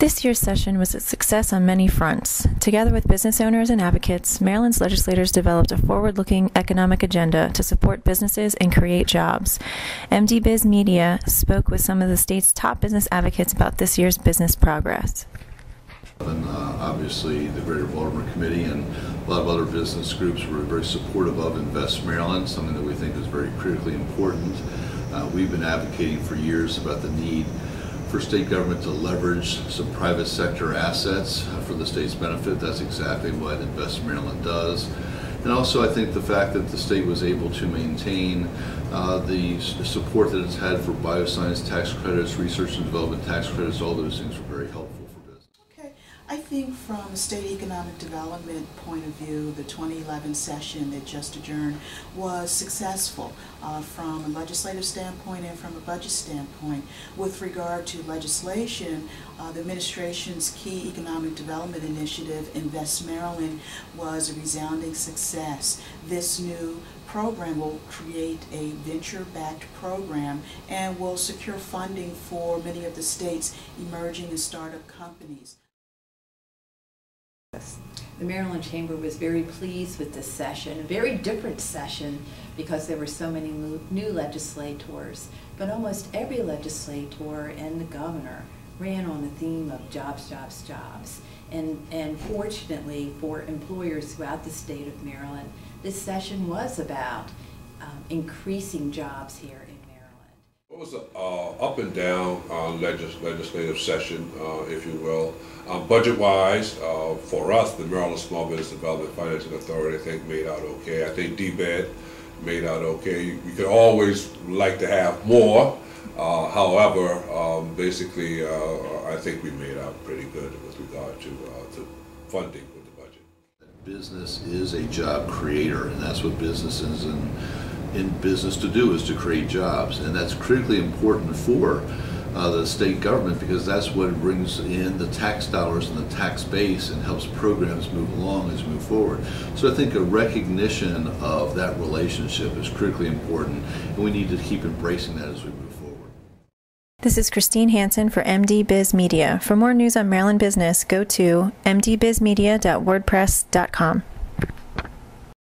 This year's session was a success on many fronts. Together with business owners and advocates, Maryland's legislators developed a forward-looking economic agenda to support businesses and create jobs. MD Biz Media spoke with some of the state's top business advocates about this year's business progress. And obviously the Greater Baltimore Committee and a lot of other business groups were very supportive of Invest Maryland, something that we think is very critically important. We've been advocating for years about the need for state government to leverage some private sector assets for the state's benefit. That's exactly what Invest Maryland does. And also I think the fact that the state was able to maintain the support that it's had for bioscience tax credits, research and development tax credits, all those things were very helpful for business. Okay, I think from a state economic development point of view, the 2011 session that just adjourned was successful from a legislative standpoint and from a budget standpoint. With regard to legislation, the administration's key economic development initiative, Invest Maryland, was a resounding success. This new program will create a venture-backed program and will secure funding for many of the state's emerging and startup companies. The Maryland Chamber was very pleased with this session, a very different session because there were so many new legislators, but almost every legislator and the governor ran on the theme of jobs, jobs, jobs. And fortunately for employers throughout the state of Maryland, this session was about increasing jobs here in Maryland. It was an up and down legislative session, if you will. Budget-wise, for us, the Maryland Small Business Development Financing Authority, I think, made out okay. I think DBED made out okay. You could always like to have more. However, basically, I think we made out pretty good with regard to funding with the budget. Business is a job creator, and that's what business is in business to do, is to create jobs. And that's critically important for the state government, because that's what brings in the tax dollars and the tax base and helps programs move along as we move forward. So I think a recognition of that relationship is critically important, and we need to keep embracing that as we move forward. This is Christine Hansen for MD Biz Media. For more news on Maryland business, go to mdbizmedia.wordpress.com.